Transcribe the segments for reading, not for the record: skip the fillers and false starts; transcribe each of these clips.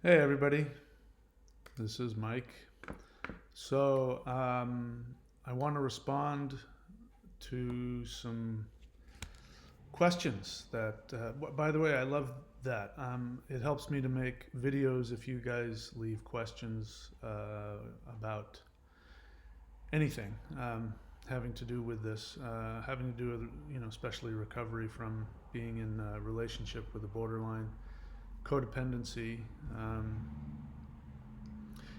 Hey everybody, this is Mike. So I want to respond to some questions that, by the way, I love that. It helps me to make videos if you guys leave questions about anything having to do with this, having to do with, especially recovery from being in a relationship with a borderline codependency.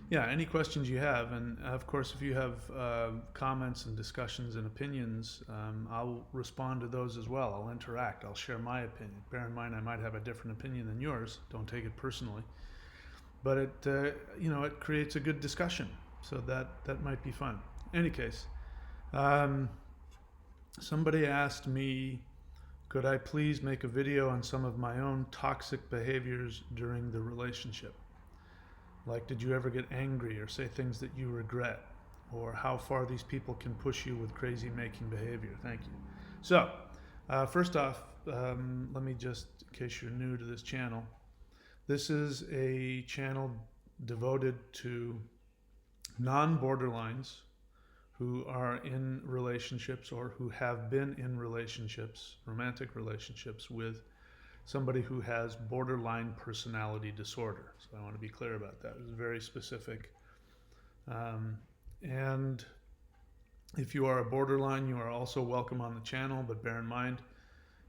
Yeah, any questions you have, and of course, if you have comments and discussions and opinions, I'll respond to those as well. I'll interact. I'll share my opinion. Bear in mind, I might have a different opinion than yours. Don't take it personally, but it creates a good discussion, so that might be fun. Any case, um, somebody asked me, could I please make a video on some of my own toxic behaviors during the relationship? Like, did you ever get angry or say things that you regret? Or how far these people can push you with crazy making behavior? Thank you. So, first off, let me just, in case you're new to this channel, this is a channel devoted to non borderlines who are in relationships or who have been in relationships, romantic relationships, with somebody who has borderline personality disorder. So I want to be clear about that. It's very specific. And if you are a borderline, you are also welcome on the channel, but bear in mind,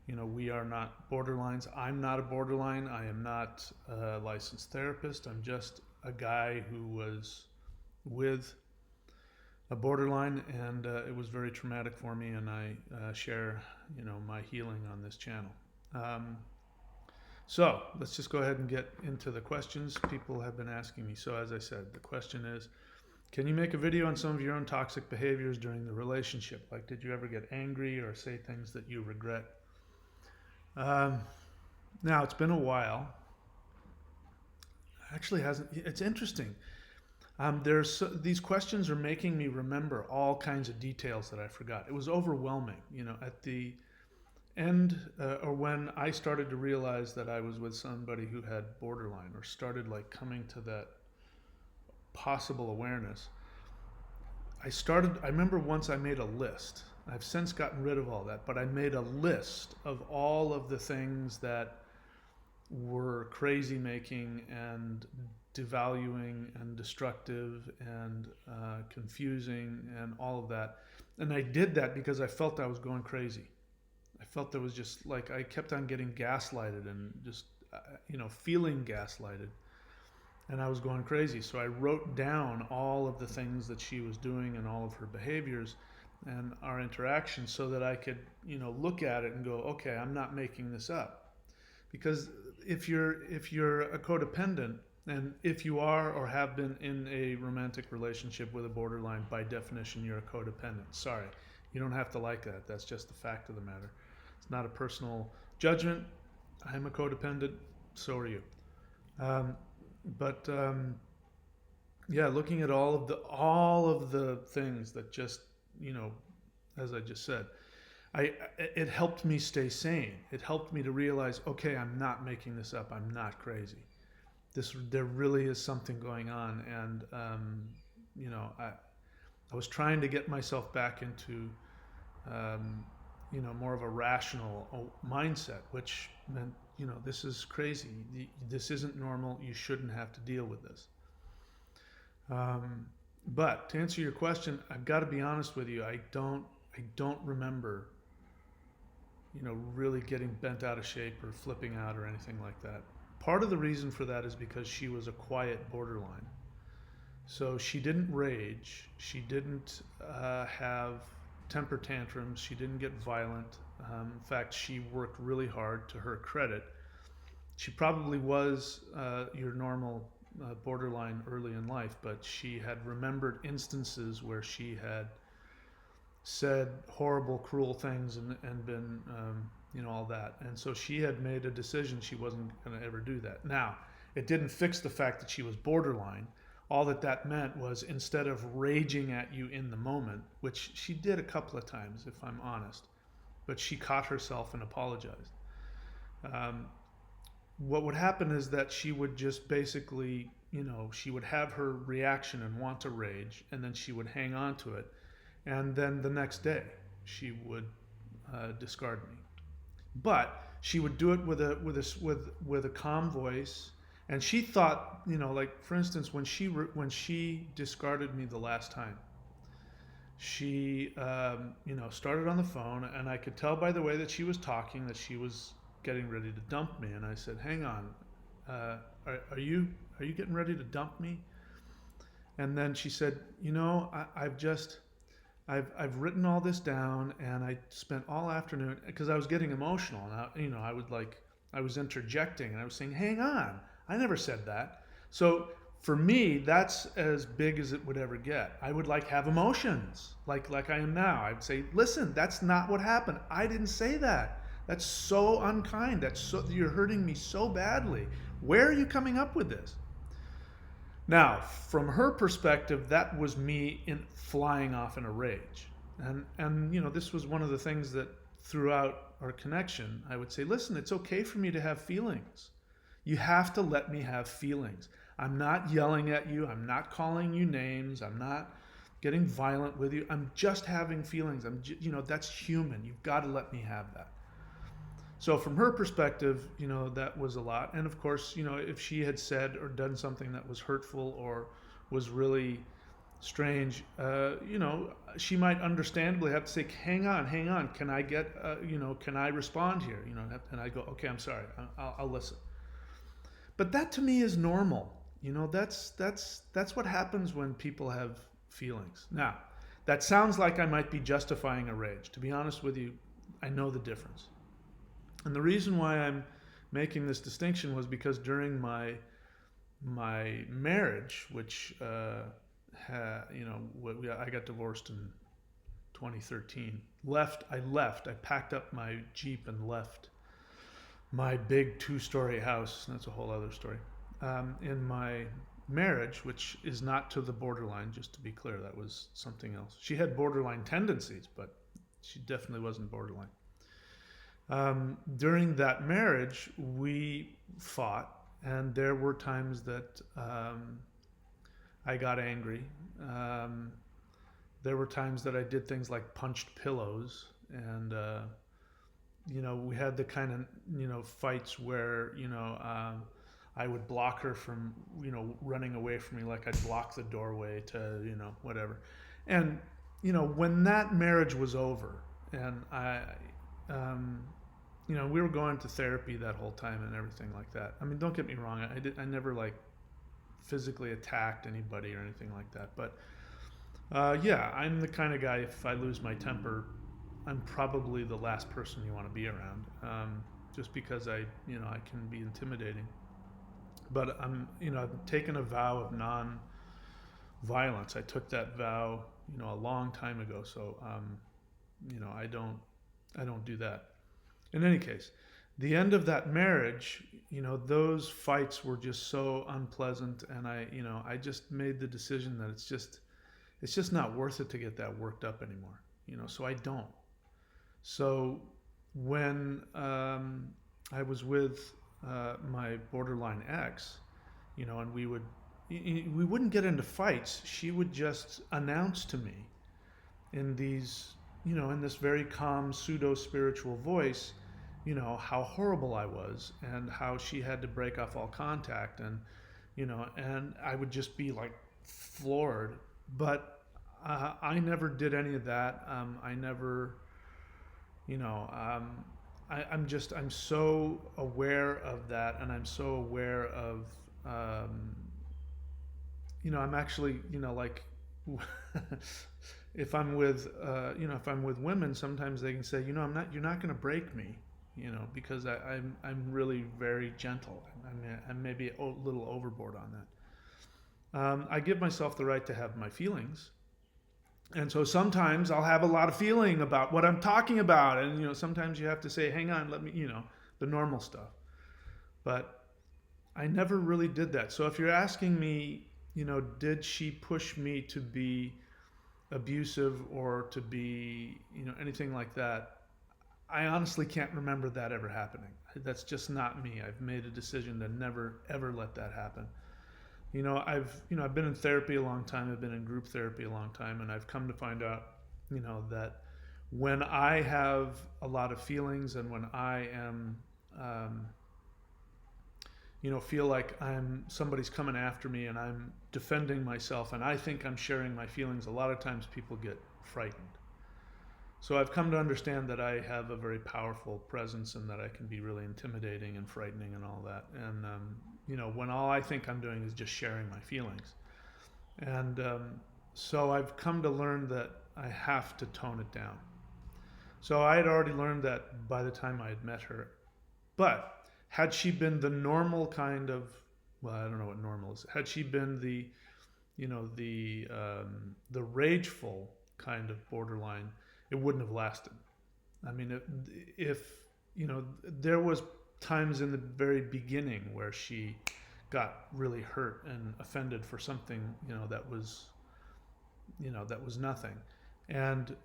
we are not borderlines. I'm not a borderline. I am not a licensed therapist. I'm just a guy who was with a borderline, and it was very traumatic for me, and I share, my healing on this channel. So let's just go ahead and get into the questions people have been asking me. So as I said, the question is, can you make a video on some of your own toxic behaviors during the relationship? Like, did you ever get angry or say things that you regret? Now, it's been a while. Actually, hasn't. It's interesting. These questions are making me remember all kinds of details that I forgot. It was overwhelming, at the end, or when I started to realize that I was with somebody who had borderline, or started like coming to that possible awareness. I remember once I made a list. I've since gotten rid of all that, but I made a list of all of the things that were crazy making and devaluing and destructive and confusing and all of that. And I did that because I felt I was going crazy. I felt there was just like I kept on getting gaslighted and just, feeling gaslighted. And I was going crazy. So I wrote down all of the things that she was doing and all of her behaviors and our interactions so that I could, look at it and go, okay, I'm not making this up. Because if you're a codependent, and if you are or have been in a romantic relationship with a borderline, by definition, you're a codependent. Sorry, you don't have to like that. That's just the fact of the matter. It's not a personal judgment. I'm a codependent. So are you. Um, but yeah, looking at all of the things that just, you know, as I just said, it helped me stay sane. It helped me to realize, okay, I'm not making this up. I'm not crazy. There really is something going on, and I was trying to get myself back into more of a rational mindset, which meant, this is crazy. This isn't normal. You shouldn't have to deal with this. But to answer your question, I've got to be honest with you. I don't remember, really getting bent out of shape or flipping out or anything like that. Part of the reason for that is because she was a quiet borderline. So she didn't rage. She didn't have temper tantrums. She didn't get violent. In fact, she worked really hard, to her credit. She probably was your normal borderline early in life, but she had remembered instances where she had said horrible, cruel things and been, all that. And so she had made a decision she wasn't going to ever do that. Now, it didn't fix the fact that she was borderline. All that meant was, instead of raging at you in the moment, which she did a couple of times, if I'm honest, but she caught herself and apologized. Um, what would happen is that she would just basically, she would have her reaction and want to rage, and then she would hang on to it, and then the next day she would discard me. But she would do it with a calm voice, and she thought, like for instance, when she discarded me the last time, she started on the phone, and I could tell by the way that she was talking that she was getting ready to dump me. And I said, "Hang on, are you getting ready to dump me?" And then she said, I've written all this down, and I spent all afternoon, because I was getting emotional, and I was interjecting, and I was saying, "Hang on, I never said that." So for me, that's as big as it would ever get. I would have emotions, like I am now. I'd say, "Listen, that's not what happened. I didn't say that. That's so unkind. You're hurting me so badly. Where are you coming up with this?" Now, from her perspective, that was me flying off in a rage. And this was one of the things that throughout our connection, I would say, "Listen, it's okay for me to have feelings. You have to let me have feelings. I'm not yelling at you. I'm not calling you names. I'm not getting violent with you. I'm just having feelings. That's human. You've got to let me have that." So from her perspective, that was a lot. And of course, if she had said or done something that was hurtful or was really strange, she might understandably have to say, hang on, can I can I respond here? And I go, "Okay, I'm sorry, I'll listen." But that to me is normal. That's what happens when people have feelings. Now, that sounds like I might be justifying a rage. To be honest with you, I know the difference. And the reason why I'm making this distinction was because during my marriage, which I got divorced in 2013. I packed up my Jeep and left my big 2-story house. That's a whole other story. In my marriage, which is not to the borderline, just to be clear, that was something else. She had borderline tendencies, but she definitely wasn't borderline. During that marriage, we fought, and there were times that I got angry. There were times that I did things like punched pillows, and we had the kind of fights where I would block her from running away from me, like I'd block the doorway to whatever. And when that marriage was over, and we were going to therapy that whole time and everything like that. I mean, don't get me wrong. I never physically attacked anybody or anything like that. But yeah, I'm the kind of guy, if I lose my temper, I'm probably the last person you want to be around. Just because I can be intimidating. But I've taken a vow of non-violence. I took that vow, a long time ago. So, I don't do that. In any case, the end of that marriage, those fights were just so unpleasant, and I just made the decision that it's just not worth it to get that worked up anymore. So I don't. So when I was with my borderline ex, and we wouldn't get into fights. She would just announce to me in in this very calm pseudo-spiritual voice, how horrible I was and how she had to break off all contact, and and I would just be floored. But I never did any of that. I never, I'm so aware of that, and I'm so aware of, I'm actually, if I'm with, if I'm with women, sometimes they can say, you're not going to break me, because I'm really very gentle. I'm maybe a little overboard on that. I give myself the right to have my feelings. And so sometimes I'll have a lot of feeling about what I'm talking about. And, sometimes you have to say, hang on, let me, the normal stuff. But I never really did that. So if you're asking me, did she push me to be abusive or to be, anything like that? I honestly can't remember that ever happening. That's just not me. I've made a decision to never ever let that happen. I've been in therapy a long time. I've been in group therapy a long time, and I've come to find out, that when I have a lot of feelings and when I am, um, feel like somebody's coming after me and I'm defending myself and I think I'm sharing my feelings, a lot of times people get frightened. So I've come to understand that I have a very powerful presence and that I can be really intimidating and frightening and all that. And when all I think I'm doing is just sharing my feelings. And so I've come to learn that I have to tone it down. So I had already learned that by the time I had met her. But had she been the normal kind of, well, I don't know what normal is. Had she been the rageful kind of borderline, it wouldn't have lasted. I mean, if there was times in the very beginning where she got really hurt and offended for something, that was nothing, and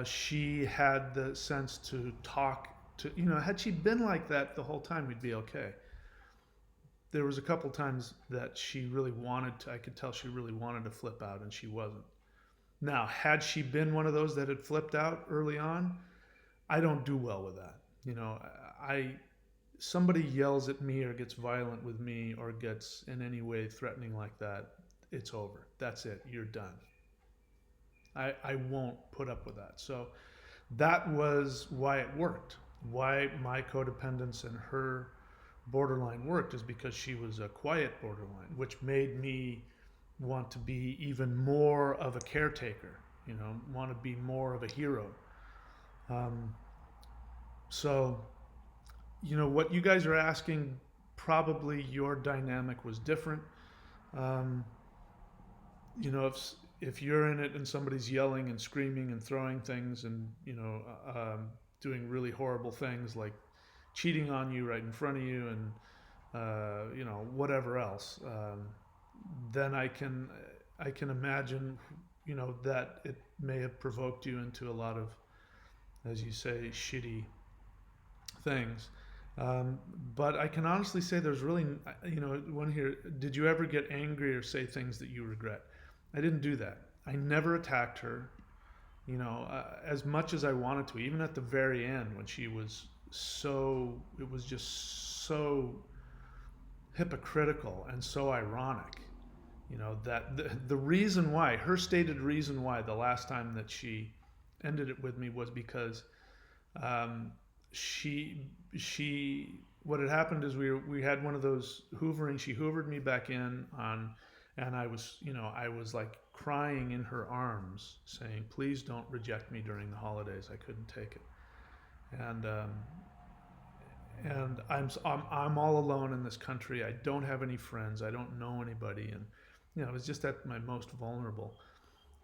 she had the sense to talk to, had she been like that the whole time, we'd be okay. There was a couple times that she really wanted to, I could tell she really wanted to flip out and she wasn't. Now, had she been one of those that had flipped out early on, I don't do well with that. I somebody yells at me or gets violent with me or gets in any way threatening like that, it's over. That's it. You're done. I won't put up with that. So that was why it worked. Why my codependence and her borderline worked is because she was a quiet borderline, which made me want to be even more of a caretaker, want to be more of a hero. So, what you guys are asking, probably your dynamic was different. Um, if you're in it and somebody's yelling and screaming and throwing things and, doing really horrible things like cheating on you right in front of you and, whatever else, then I can imagine, that it may have provoked you into a lot of, as you say, shitty things. But I can honestly say there's really, one here, did you ever get angry or say things that you regret? I didn't do that. I never attacked her, as much as I wanted to, even at the very end when she was it was just so hypocritical and so ironic. That the reason why, her stated reason why the last time that she ended it with me was because she what had happened is we had one of those hoovering. She hoovered me back in on, and I was like crying in her arms saying, please don't reject me during the holidays. I couldn't take it. And I'm all alone in this country. I don't have any friends. I don't know anybody. And I was just at my most vulnerable.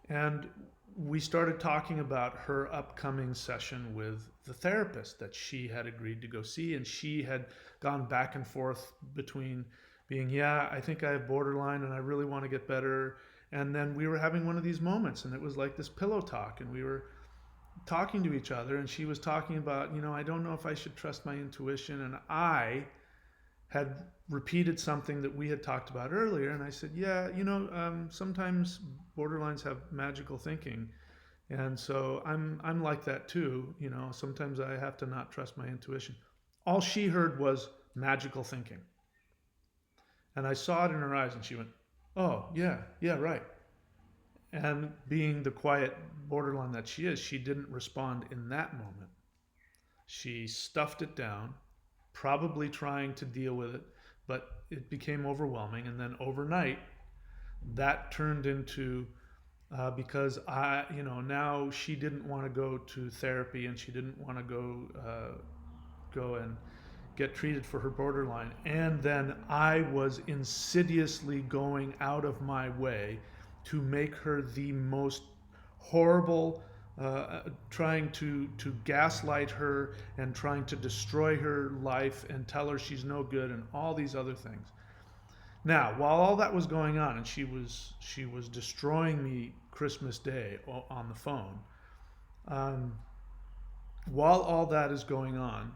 And we started talking about her upcoming session with the therapist that she had agreed to go see. And she had gone back and forth between being, yeah, I think I have borderline and I really want to get better. And then we were having one of these moments and it was like this pillow talk and we were talking to each other and she was talking about, I don't know if I should trust my intuition. And I had repeated something that we had talked about earlier. And I said, yeah, sometimes borderlines have magical thinking. And so I'm like that too. Sometimes I have to not trust my intuition. All she heard was magical thinking. And I saw it in her eyes and she went, oh, yeah, right. And being the quiet borderline that she is, she didn't respond in that moment. She stuffed it down, probably trying to deal with it, but it became overwhelming. And then overnight, that turned into, because now she didn't want to go to therapy and she didn't want to go and get treated for her borderline. And then I was insidiously going out of my way to make her the most horrible, trying to gaslight her and trying to destroy her life and tell her she's no good and all these other things. Now, while all that was going on and she was destroying me Christmas Day on the phone, while all that is going on,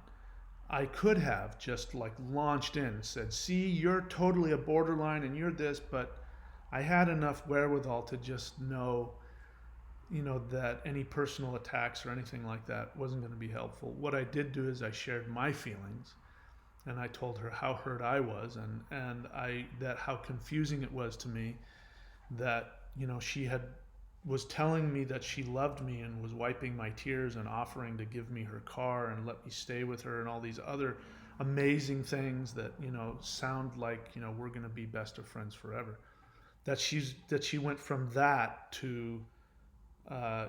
I could have just like launched in and said, see, you're totally a borderline and you're this, but I had enough wherewithal to just know, that any personal attacks or anything like that wasn't going to be helpful. What I did do is I shared my feelings and I told her how hurt I was, and I that how confusing it was to me that she had was telling me that she loved me and was wiping my tears and offering to give me her car and let me stay with her and all these other amazing things that sound like we're going to be best of friends forever. That she went from that to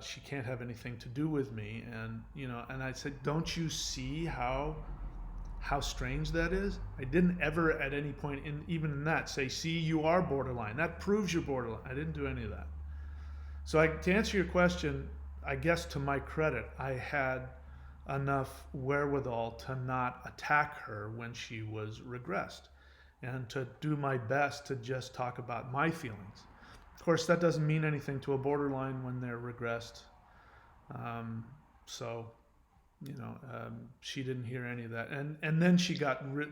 she can't have anything to do with me, and I said, don't you see how strange that is? I didn't ever at any point even in that say, see, you are borderline, that proves you're borderline. I didn't do any of that. So to answer your question, I guess to my credit, I had enough wherewithal to not attack her when she was regressed and to do my best to just talk about my feelings. Of course, that doesn't mean anything to a borderline when they're regressed. Um, so, she didn't hear any of that. And then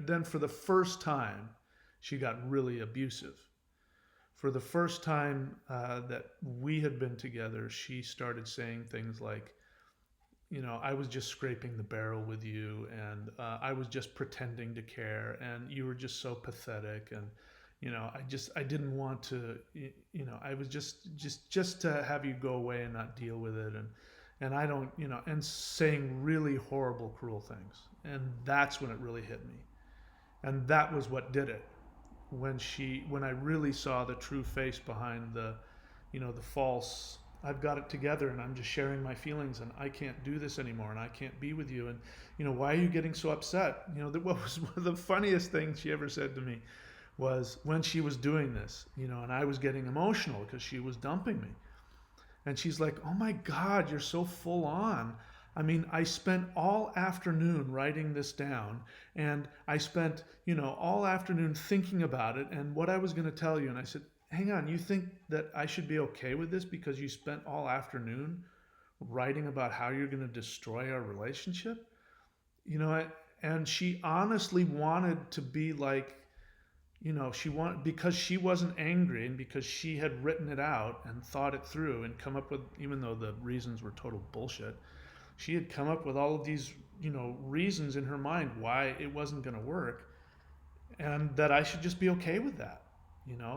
then for the first time, she got really abusive. For the first time that we had been together, she started saying things like, I was just scraping the barrel with you, and I was just pretending to care, and you were just so pathetic, and I didn't want to, I was just to have you go away and not deal with it, and I don't, and saying really horrible, cruel things, and that's when it really hit me, and that was what did it. When I really saw the true face behind the false, I've got it together and I'm just sharing my feelings and I can't do this anymore and I can't be with you, and why are you getting so upset? What was one of the funniest things she ever said to me was when she was doing this, and I was getting emotional because she was dumping me, and she's like, oh my God, you're so full on. I mean, I spent all afternoon writing this down, and I spent, all afternoon thinking about it and what I was going to tell you. And I said, hang on, you think that I should be okay with this because you spent all afternoon writing about how you're going to destroy our relationship? And she honestly wanted to be like, she wanted, because she wasn't angry and because she had written it out and thought it through and come up with, even though the reasons were total bullshit, she had come up with all of these, reasons in her mind why it wasn't going to work, and that I should just be okay with that.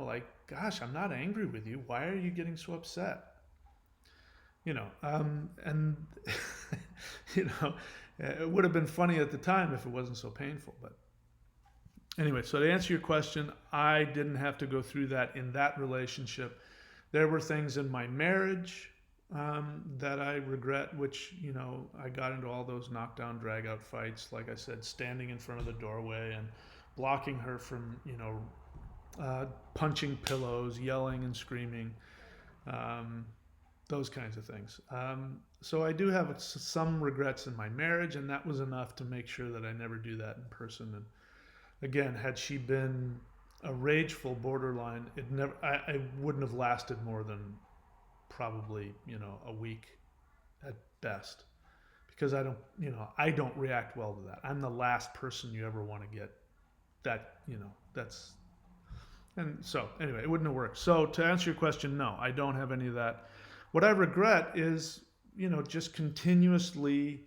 Like, gosh, I'm not angry with you. Why are you getting so upset? And it would have been funny at the time if it wasn't so painful. But anyway, so to answer your question, I didn't have to go through that in that relationship. There were things in my marriage that I regret, which, I got into all those knockdown, drag out fights, like I said, standing in front of the doorway and blocking her from, punching pillows, yelling and screaming, those kinds of things. So I do have some regrets in my marriage, and that was enough to make sure that I never do that in person. And again, had she been a rageful borderline, I wouldn't have lasted more than probably a week at best, because I don't react well to that. I'm the last person you ever want to get that. That's And so anyway, it wouldn't have worked. So to answer your question, no, I don't have any of that. What I regret is just continuously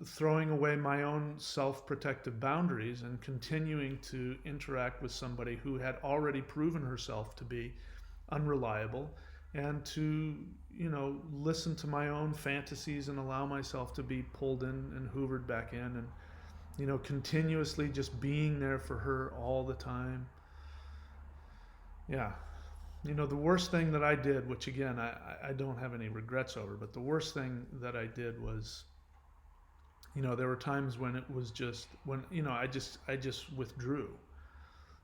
throwing away my own self-protective boundaries and continuing to interact with somebody who had already proven herself to be unreliable, and to listen to my own fantasies and allow myself to be pulled in and hoovered back in, and continuously just being there for her all the time. Yeah. The worst thing that I did, which again I don't have any regrets over, but the worst thing that I did was, there were times when it was just when I just withdrew.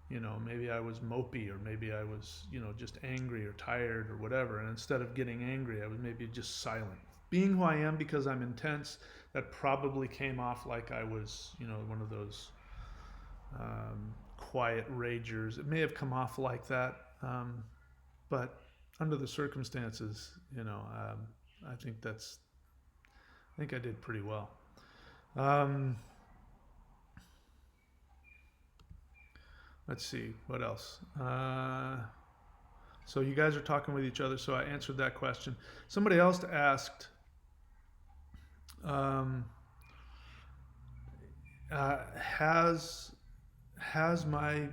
Maybe I was mopey, or maybe I was just angry or tired or whatever, and instead of getting angry, I was maybe just silent. Being who I am, because I'm intense, that probably came off like I was one of those quiet ragers. It may have come off like that, but under the circumstances, I think I think I did pretty well. Um, let's see, what else? So you guys are talking with each other, so I answered that question. Somebody else asked, um, has my,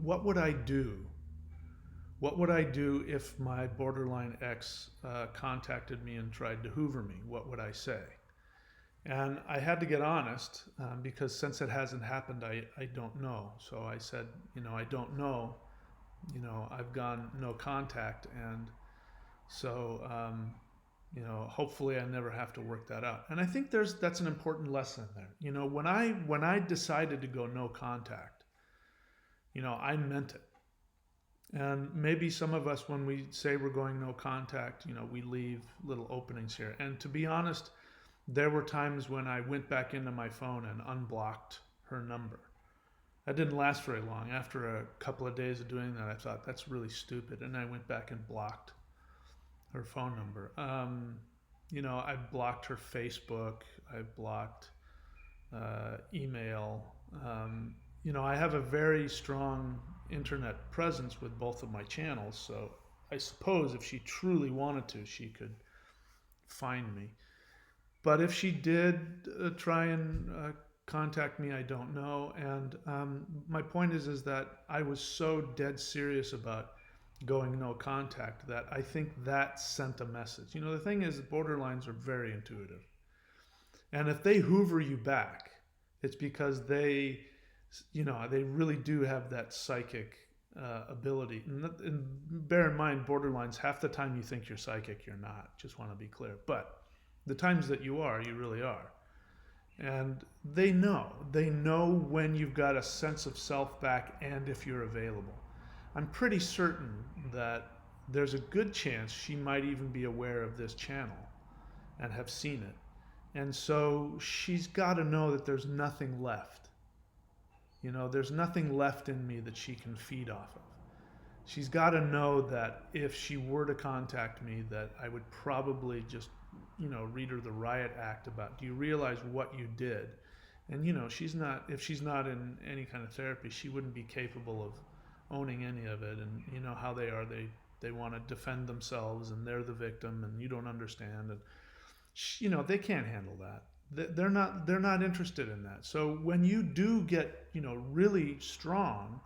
what would I do? What would I do if my borderline ex contacted me and tried to hoover me? What would I say? And I had to get honest because since it hasn't happened, I don't know. So I said, I don't know. I've gone no contact. And so, hopefully I never have to work that out. And I think that's an important lesson there. When I decided to go no contact, I meant it. And maybe some of us, when we say we're going no contact, we leave little openings here. And to be honest, there were times when I went back into my phone and unblocked her number. That didn't last very long. After a couple of days of doing that, I thought that's really stupid. And I went back and blocked her phone number. I blocked her Facebook. I blocked email. I have a very strong internet presence with both of my channels, so I suppose if she truly wanted to, she could find me. But if she did try and contact me, I don't know. And my point is that I was so dead serious about going no contact that I think that sent a message. The thing is, borderlines are very intuitive. And if they hoover you back, it's because they really do have that psychic ability. And bear in mind, borderlines, half the time you think you're psychic, you're not. Just want to be clear. But the times that you are, you really are. And they know when you've got a sense of self back and if you're available. I'm pretty certain that there's a good chance she might even be aware of this channel and have seen it. And so she's got to know that there's nothing left. There's nothing left in me that she can feed off of. She's got to know that if she were to contact me, that I would probably just, read her the riot act about, do you realize what you did? And, if she's not in any kind of therapy, she wouldn't be capable of owning any of it. And you know how they are. They want to defend themselves and they're the victim and you don't understand. And, they can't handle that. They're not interested in that. So when you do get really strong,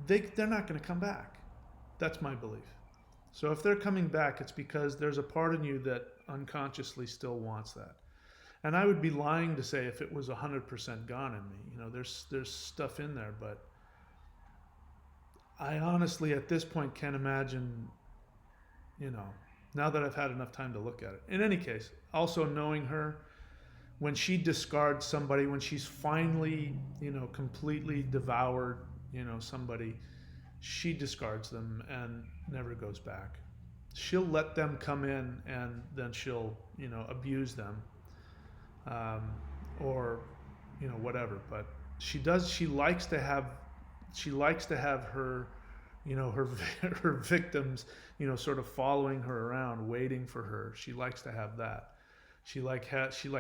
they're not going to come back. That's my belief. So if they're coming back, it's because there's a part in you that unconsciously still wants that. And I would be lying to say if it was 100% gone in me. There's stuff in there, but I honestly at this point can't imagine. Now that I've had enough time to look at it. In any case, also knowing her, when she discards somebody, when she's finally, completely devoured, somebody, she discards them and never goes back. She'll let them come in and then she'll, abuse them, or, whatever. But she likes to have her, her victims, sort of following her around, waiting for her. She likes to have that. She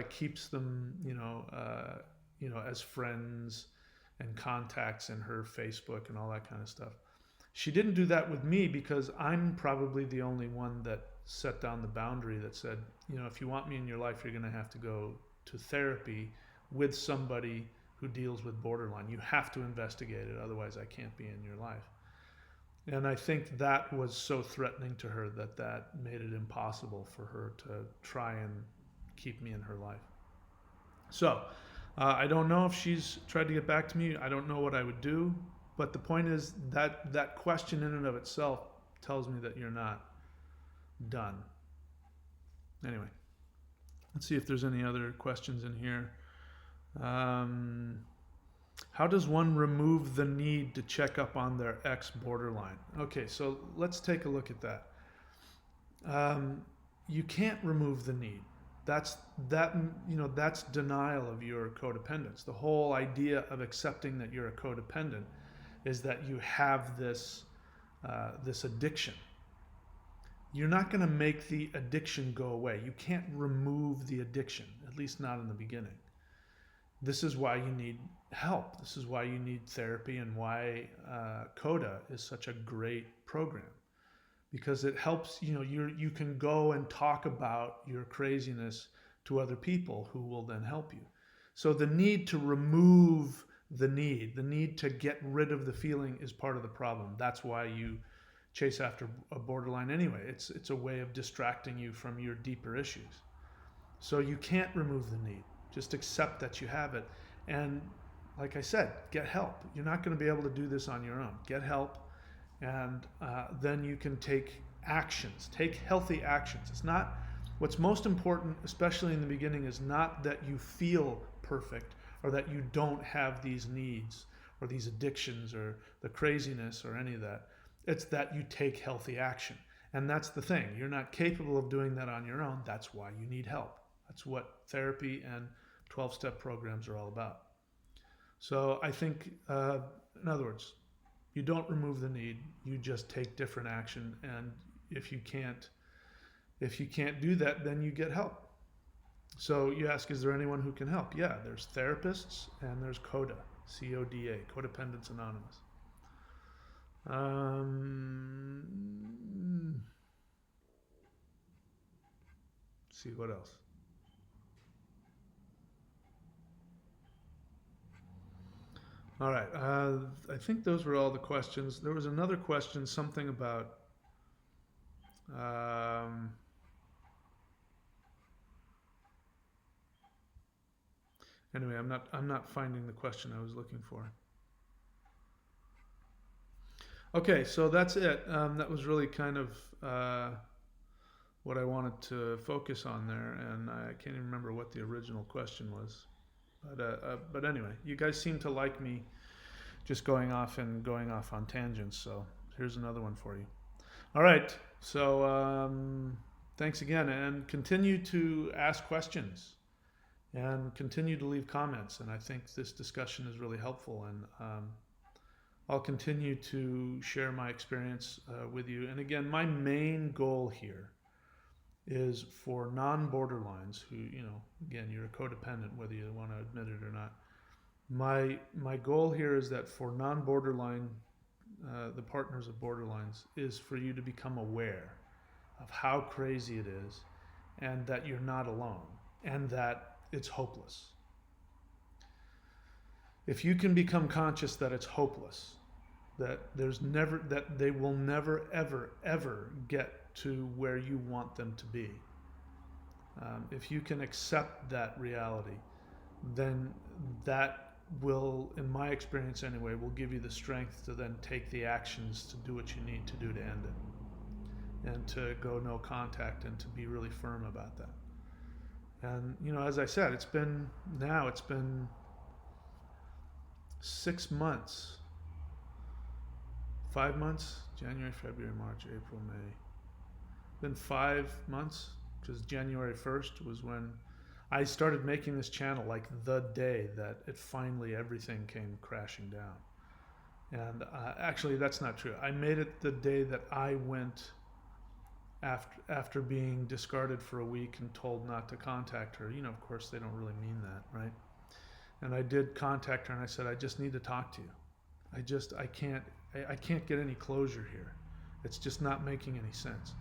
keeps them, as friends and contacts in her Facebook and all that kind of stuff. She didn't do that with me because I'm probably the only one that set down the boundary that said, if you want me in your life, you're going to have to go to therapy with somebody who deals with borderline. You have to investigate it, otherwise I can't be in your life. And I think that was so threatening to her that made it impossible for her to try and keep me in her life. So I don't know if she's tried to get back to me. I don't know what I would do. But the point is that question in and of itself tells me that you're not done. Anyway, let's see if there's any other questions in here. How does one remove the need to check up on their ex borderline? Okay, so let's take a look at that. You can't remove the need. That's denial of your codependence. The whole idea of accepting that you're a codependent is that you have this addiction. you're not going to make the addiction go away. You can't remove the addiction, at least not in the beginning. This is why you need help. This is why you need therapy, and why CODA is such a great program, because it helps. You can go and talk about your craziness to other people who will then help you. So the need to remove the need to get rid of the feeling is part of the problem. That's why you chase after a borderline anyway. It's a way of distracting you from your deeper issues. So you can't remove the need. Just accept that you have it. And like I said, get help. You're not going to be able to do this on your own. Get help, and then you can take actions. Take healthy actions. It's not what's most important, especially in the beginning, is not that you feel perfect or that you don't have these needs or these addictions or the craziness or any of that. It's that you take healthy action. And that's the thing. You're not capable of doing that on your own. That's why you need help. That's what therapy and 12-step programs are all about. So I think, in other words, you don't remove the need. You just take different action. And if you can't do that, then you get help. So you ask, is there anyone who can help? Yeah, there's therapists and there's CODA, CODA, Codependence Anonymous. See what else. All right. I think those were all the questions. There was another question, something about. Anyway, I'm not finding the question I was looking for. Okay, so that's it. That was really kind of what I wanted to focus on there, and I can't even remember what the original question was. But anyway, you guys seem to like me just going off on tangents. So here's another one for you. All right. So thanks again, and continue to ask questions and continue to leave comments. And I think this discussion is really helpful, and I'll continue to share my experience with you. And again, my main goal here is for non-borderlines who, again, you're a codependent, whether you want to admit it or not. My goal here is that for non-borderline, the partners of borderlines, is for you to become aware of how crazy it is, and that you're not alone, and that it's hopeless. If you can become conscious that it's hopeless, that they will never ever get to where you want them to be. If you can accept that reality, then that will, in my experience anyway, will give you the strength to then take the actions to do what you need to do to end it, and to go no contact, and to be really firm about that. And as I said, it's been 6 months, 5 months, January, February, March, April, May. Been 5 months, because January 1st was when I started making this channel, like the day that it finally, everything came crashing down. And actually, that's not true. I made it the day that I went, after being discarded for a week and told not to contact her. Of course, they don't really mean that, right? And I did contact her, and I said, I just need to talk to you. I can't get any closure here. It's just not making any sense.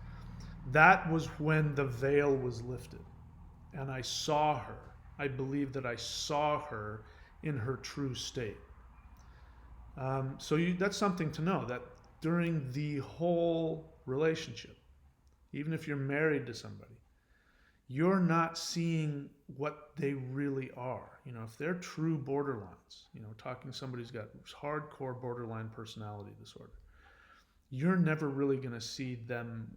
That was when the veil was lifted, and I saw her. I believe that I saw her in her true state. So that's something to know, that during the whole relationship, even if you're married to somebody, you're not seeing what they really are. If they're true borderlines, talking somebody who's got hardcore borderline personality disorder, you're never really going to see them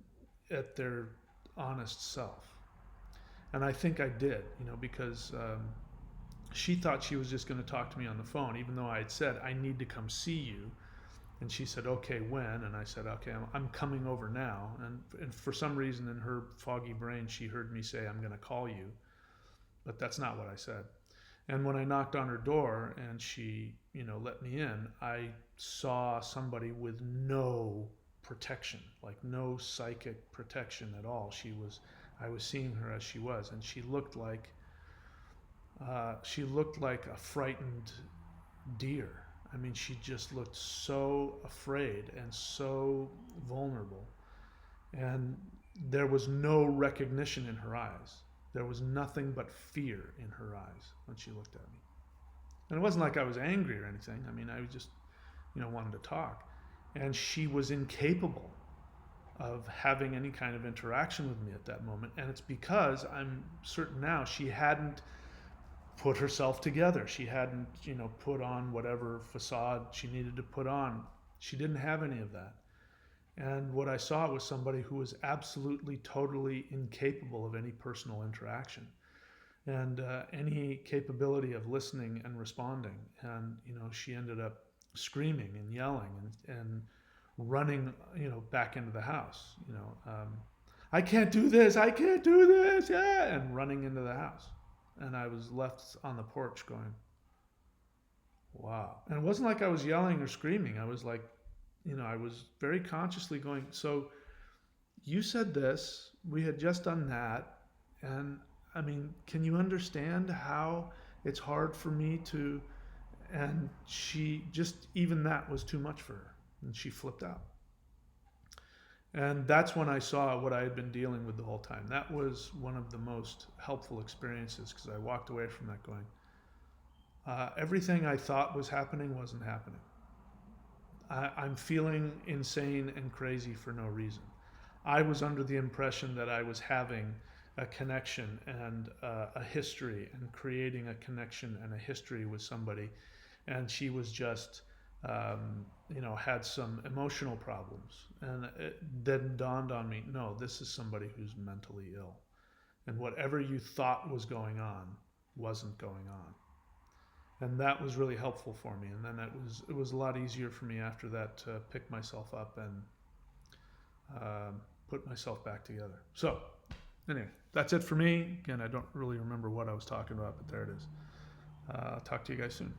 at their honest self. And I think I did, because she thought she was just going to talk to me on the phone, even though I had said, I need to come see you. And she said, okay, when? And I said, okay, I'm coming over now. And for some reason in her foggy brain, she heard me say, I'm going to call you. But that's not what I said. And when I knocked on her door and she, let me in, I saw somebody with no protection, like no psychic protection at all. I was seeing her as she was, and she looked like a frightened deer. I mean, she just looked so afraid and so vulnerable. And there was no recognition in her eyes. There was nothing but fear in her eyes when she looked at me. And it wasn't like I was angry or anything. I mean, I was just, wanted to talk. And she was incapable of having any kind of interaction with me at that moment. And it's because I'm certain now she hadn't put herself together. She hadn't, put on whatever facade she needed to put on. She didn't have any of that. And what I saw was somebody who was absolutely, totally incapable of any personal interaction and any capability of listening and responding. And, she ended up screaming and yelling and running, back into the house, I can't do this, yeah, and running into the house. And I was left on the porch going, wow. And it wasn't like I was yelling or screaming. I was like, I was very consciously going, so you said this, we had just done that. And I mean, can you understand how it's hard for me to, and she just, even that was too much for her. And she flipped out. And that's when I saw what I had been dealing with the whole time. That was one of the most helpful experiences, because I walked away from that going, everything I thought was happening wasn't happening. I'm feeling insane and crazy for no reason. I was under the impression that I was having a connection and a history, and creating a connection and a history with somebody. And she was just, had some emotional problems. And it then dawned on me, no, this is somebody who's mentally ill. And whatever you thought was going on wasn't going on. And that was really helpful for me. And then it was a lot easier for me after that to pick myself up and put myself back together. So anyway, that's it for me. Again, I don't really remember what I was talking about, but there it is. I'll talk to you guys soon.